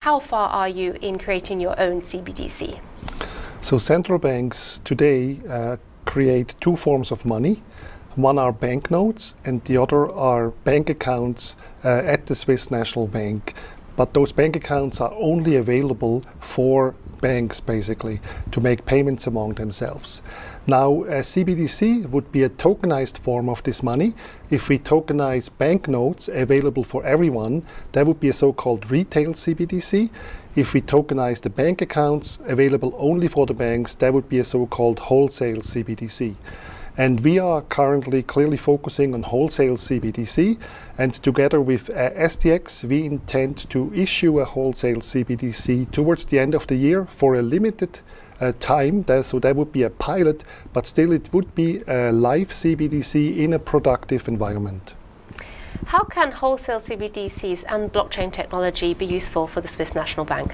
How far are you in creating your own CBDC? So central banks today create two forms of money. One are banknotes and the other are bank accounts at the Swiss National Bank. But those bank accounts are only available for banks, basically, to make payments among themselves. Now, a CBDC would be a tokenized form of this money. If we tokenize banknotes available for everyone, that would be a so-called retail CBDC. If we tokenize the bank accounts available only for the banks, that would be a so-called wholesale CBDC. And we are currently clearly focusing on wholesale CBDC, and together with SDX, we intend to issue a wholesale CBDC towards the end of the year for a limited time. So that would be a pilot, but still it would be a live CBDC in a productive environment. How can wholesale CBDCs and blockchain technology be useful for the Swiss National Bank?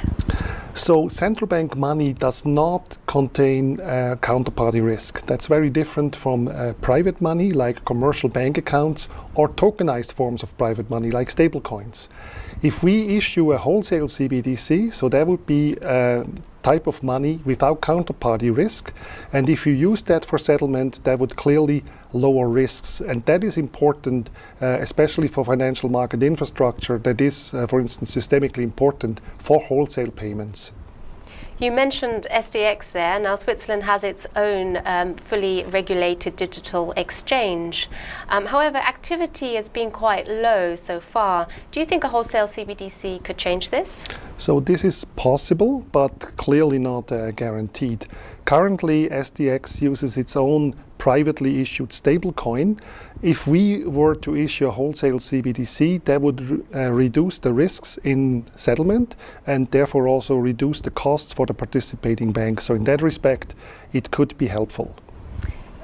So central bank money does not contain counterparty risk. That's very different from private money like commercial bank accounts or tokenized forms of private money like stablecoins. If we issue a wholesale CBDC, so that would be a type of money without counterparty risk, and if you use that for settlement, that would clearly lower risks, and that is important, especially for financial market infrastructure that is, for instance, systemically important for wholesale payments. You mentioned SDX there. Now Switzerland has its own fully regulated digital exchange. However, activity has been quite low so far. Do you think a wholesale CBDC could change this? So this is possible, but clearly not guaranteed. Currently, SDX uses its own privately issued stablecoin. If we were to issue a wholesale CBDC, that would reduce the risks in settlement and therefore also reduce the costs for the participating banks. So in that respect, it could be helpful.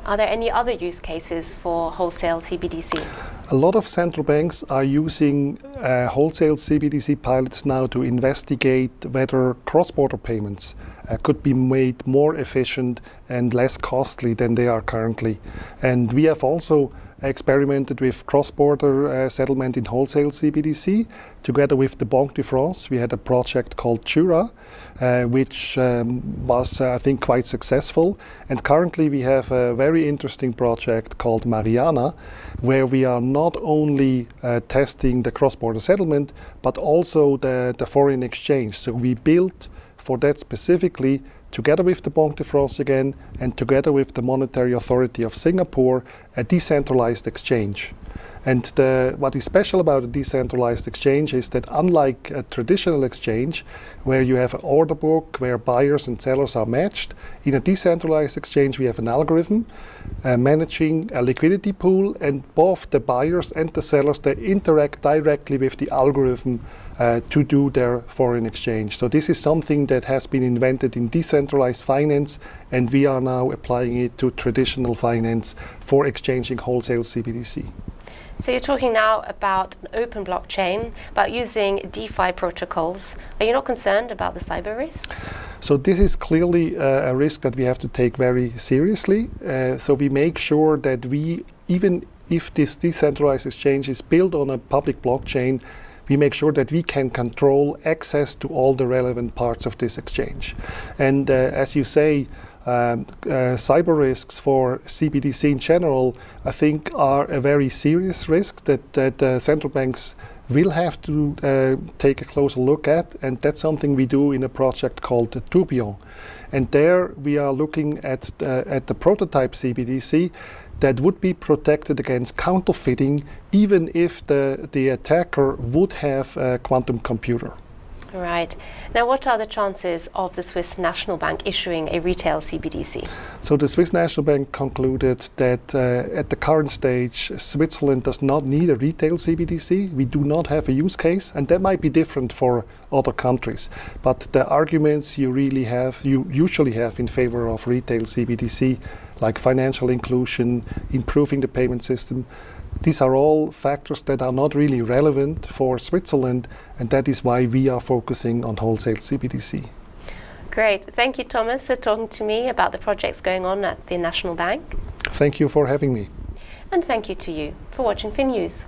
Are there any other use cases for wholesale CBDC? A lot of central banks are using wholesale CBDC pilots now to investigate whether cross-border payments could be made more efficient and less costly than they are currently. And we have also experimented with cross-border settlement in wholesale CBDC. Together with the Banque de France, we had a project called Jura, which was, I think, quite successful. And currently we have a very interesting project called Mariana, where we are not only testing the cross-border settlement, but also the foreign exchange. So we built for that specifically, together with the Banque de France again, and together with the Monetary Authority of Singapore, a decentralized exchange. And what is special about a decentralized exchange is that unlike a traditional exchange, where you have an order book where buyers and sellers are matched, in a decentralized exchange we have an algorithm managing a liquidity pool, and both the buyers and the sellers, they interact directly with the algorithm to do their foreign exchange. So this is something that has been invented in decentralized finance, and we are now applying it to traditional finance for exchanging wholesale CBDC. So you're talking now about an open blockchain, about using DeFi protocols. Are you not concerned about the cyber risks? So this is clearly a risk that we have to take very seriously. So we make sure that we, even if this decentralized exchange is built on a public blockchain, we make sure that we can control access to all the relevant parts of this exchange. And as you say, cyber risks for CBDC in general, I think, are a very serious risk that central banks will have to take a closer look at, and that's something we do in a project called Tourbillon. And there we are looking at the prototype CBDC that would be protected against counterfeiting, even if the attacker would have a quantum computer. Right. Now, what are the chances of the Swiss National Bank issuing a retail CBDC? So the Swiss National Bank concluded that at the current stage, Switzerland does not need a retail CBDC. We do not have a use case, and that might be different for other countries. But the arguments you usually have in favor of retail CBDC, like financial inclusion, improving the payment system, these are all factors that are not really relevant for Switzerland, and that is why we are focusing on wholesale CBDC. Great. Thank you, Thomas, for talking to me about the projects going on at the National Bank. Thank you for having me. And thank you to you for watching FinNews.